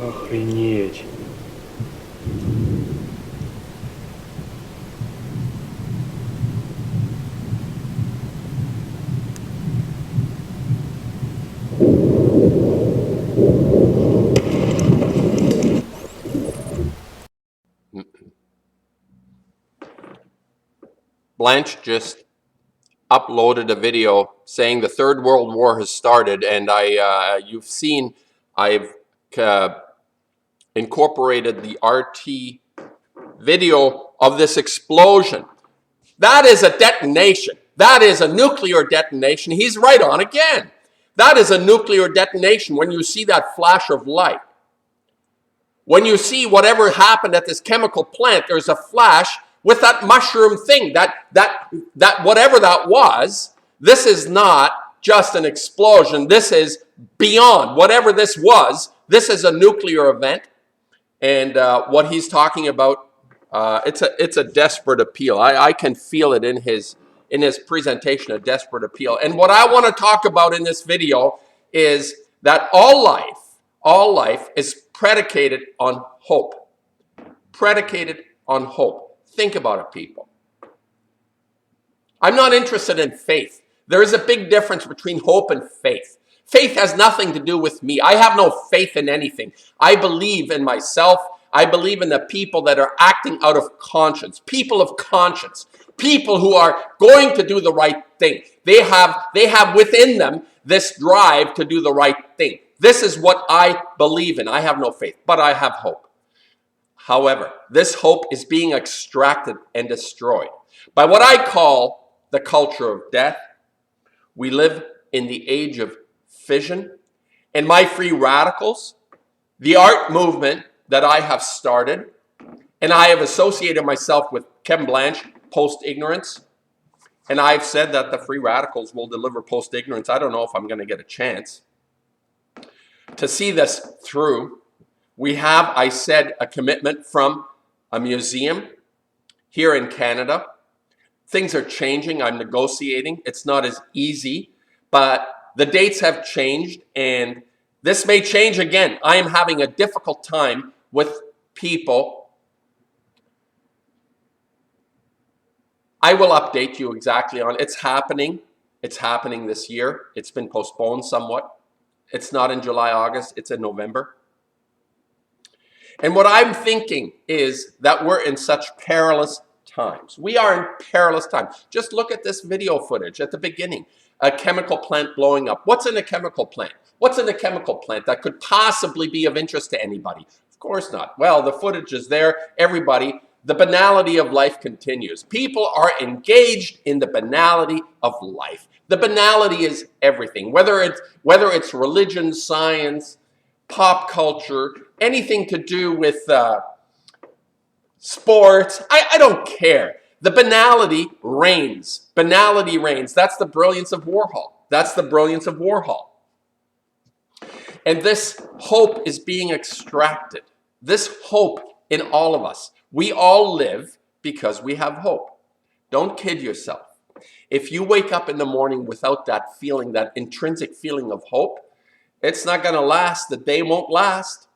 Охренеть. Blanche just uploaded a video saying the Third World War has started, and you've seen I've incorporated the RT video of this explosion. That is a detonation. That is a nuclear detonation. He's right on again. That is a nuclear detonation when you see that flash of light. When you see whatever happened at this chemical plant, there's a flash with that mushroom thing, that whatever that was. This is not just an explosion. This is beyond whatever this was. This is a nuclear event. And what he's talking about, it's a desperate appeal. I can feel it in his presentation, a desperate appeal. And what I want to talk about in this video is that all life is predicated on hope. Predicated on hope. Think about it, people. I'm not interested in faith. There is a big difference between hope and faith. Faith has nothing to do with me. I have no faith in anything. I believe in myself. I believe in the people that are acting out of conscience. People of conscience. People who are going to do the right thing. They have within them this drive to do the right thing. This is what I believe in. I have no faith, but I have hope. However, this hope is being extracted and destroyed by what I call the culture of death. We live in the age of fission. And my free radicals, the art movement that I have started, and I have associated myself with Kevin Blanche, post-ignorance, and I've said that the free radicals will deliver post-ignorance. I don't know if I'm going to get a chance to see this through. We have, I said, a commitment from a museum here in Canada. Things are changing. I'm negotiating. It's not as easy, but the dates have changed, and this may change again. I am having a difficult time with people. I will update you exactly on it's happening. It's happening this year. It's been postponed somewhat. It's not in July, August. It's in November. And what I'm thinking is that we're in such perilous times. We are in perilous times. Just look at this video footage at the beginning. A chemical plant blowing up. What's in a chemical plant? What's in a chemical plant that could possibly be of interest to anybody? Of course not. Well, the footage is there. Everybody, the banality of life continues. People are engaged in the banality of life. The banality is everything. Whether it's religion, science, pop culture, anything to do with sports, I don't care. The banality reigns. Banality reigns. That's the brilliance of Warhol. That's the brilliance of Warhol. And this hope is being extracted. This hope in all of us. We all live because we have hope. Don't kid yourself. If you wake up in the morning without that feeling, that intrinsic feeling of hope, it's not going to last. The day won't last.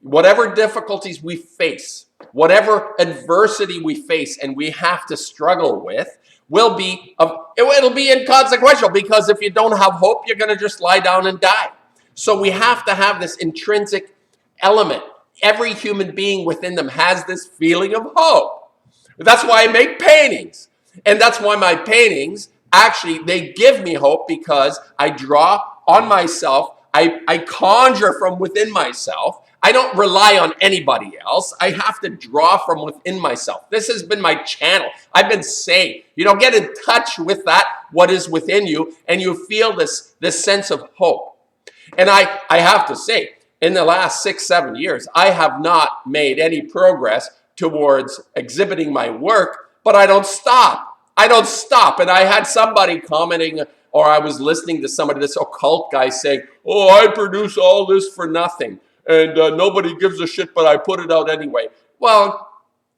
Whatever difficulties we face, whatever adversity we face and we have to struggle with, it'll be inconsequential, because if you don't have hope, you're going to just lie down and die. So we have to have this intrinsic element. Every human being within them has this feeling of hope. That's why I make paintings. And that's why my paintings, actually, they give me hope, because I draw on myself. I conjure from within myself. I don't rely on anybody else. I have to draw from within myself. This has been my channel. I've been saying, get in touch with that, what is within you, and you feel this sense of hope. And I have to say, in the last 6-7 years, I have not made any progress towards exhibiting my work, but I don't stop. I don't stop. And I had somebody commenting, or I was listening to somebody, this occult guy, saying, oh, I produce all this for nothing, and nobody gives a shit, but I put it out anyway. Well,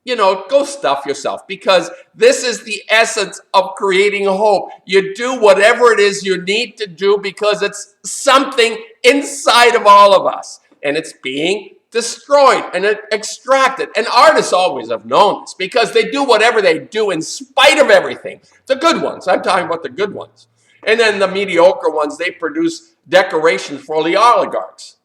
go stuff yourself, because this is the essence of creating hope. You do whatever it is you need to do because it's something inside of all of us, and it's being destroyed and extracted. And artists always have known this because they do whatever they do in spite of everything. The good ones, I'm talking about the good ones. And then the mediocre ones, they produce decorations for the oligarchs.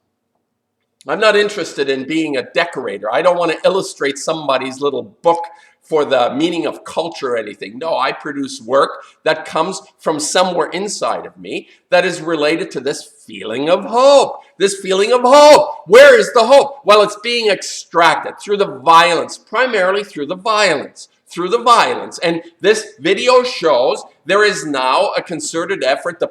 I'm not interested in being a decorator. I don't want to illustrate somebody's little book for the meaning of culture or anything. No, I produce work that comes from somewhere inside of me that is related to this feeling of hope. This feeling of hope. Where is the hope? Well, it's being extracted through the violence, primarily through the violence. Through the violence. And this video shows there is now a concerted effort. The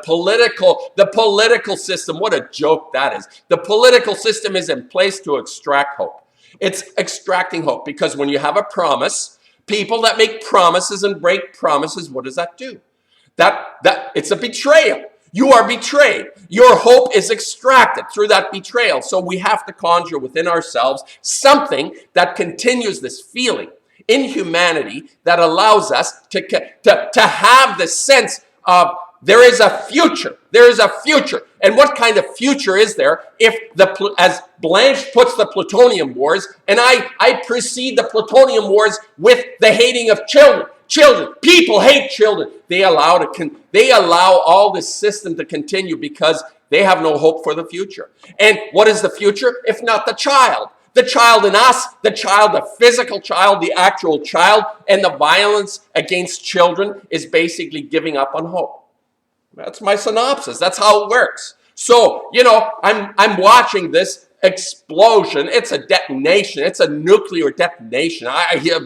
political system, what a joke that is. The political system is in place to extract hope. It's extracting hope because when you have a promise, people that make promises and break promises, what does that do? It's a betrayal. You are betrayed. Your hope is extracted through that betrayal. So we have to conjure within ourselves something that continues this feeling in humanity that allows us to have the sense of there is a future. There is a future. And what kind of future is there if, as Blanche puts the plutonium wars, and I precede the plutonium wars with the hating of children. Children, people hate children. They allow all this system to continue because they have no hope for the future. And what is the future if not the child? The child in us, the child, the physical child, the actual child, and the violence against children is basically giving up on hope. That's my synopsis. That's how it works. So, I'm watching this explosion. It's a detonation. It's a nuclear detonation.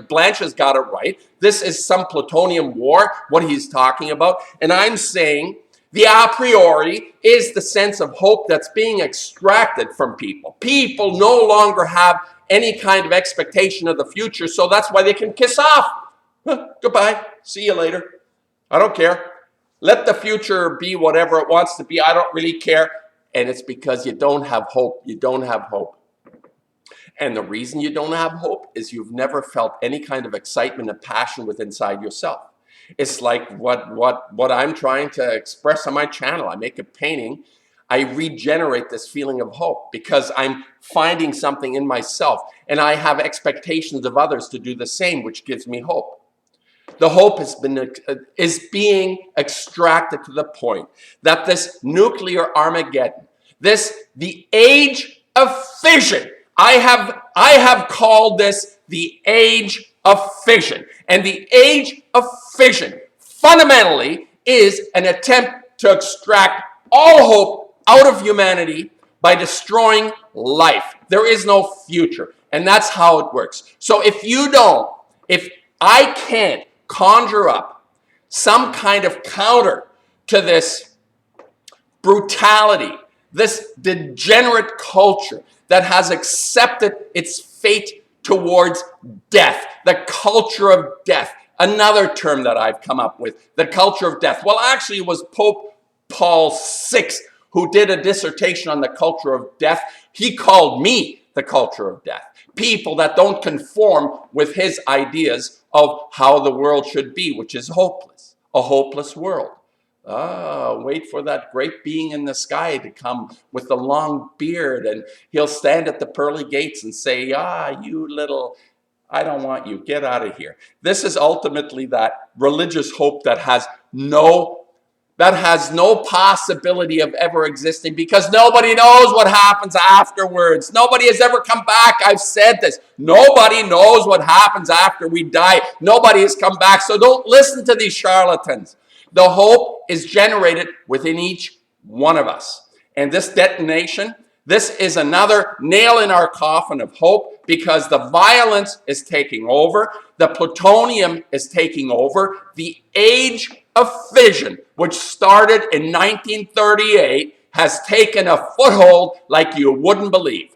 Blanche has got it right. This is some plutonium war, what he's talking about. And I'm saying the a priori is the sense of hope that's being extracted from people. People no longer have any kind of expectation of the future, so that's why they can kiss off. Goodbye. See you later. I don't care. Let the future be whatever it wants to be. I don't really care. And it's because you don't have hope. You don't have hope. And the reason you don't have hope is you've never felt any kind of excitement and passion within inside yourself. It's like what I'm trying to express on my channel. I make a painting. I regenerate this feeling of hope because I'm finding something in myself. And I have expectations of others to do the same, which gives me hope. The hope is being extracted to the point that this nuclear Armageddon, the age of fission, I have called this the age of fission. And the age of fission fundamentally is an attempt to extract all hope out of humanity by destroying life. There is no future. And that's how it works. So if I can't conjure up some kind of counter to this brutality, this degenerate culture that has accepted its fate towards death, the culture of death, another term that I've come up with, the culture of death. Well, actually, it was Pope Paul VI who did a dissertation on the culture of death. He called me the culture of death. People that don't conform with his ideas of how the world should be, which is hopeless, a hopeless world. Wait for that great being in the sky to come with the long beard, and he'll stand at the pearly gates and say, you little, I don't want you, get out of here. This is ultimately that religious hope that has no possibility of ever existing because nobody knows what happens afterwards. Nobody has ever come back. I've said this. Nobody knows what happens after we die. Nobody has come back. So don't listen to these charlatans. The hope is generated within each one of us. And this detonation, this is another nail in our coffin of hope because the violence is taking over. The plutonium is taking over. The age of fission, which started in 1938, has taken a foothold like you wouldn't believe.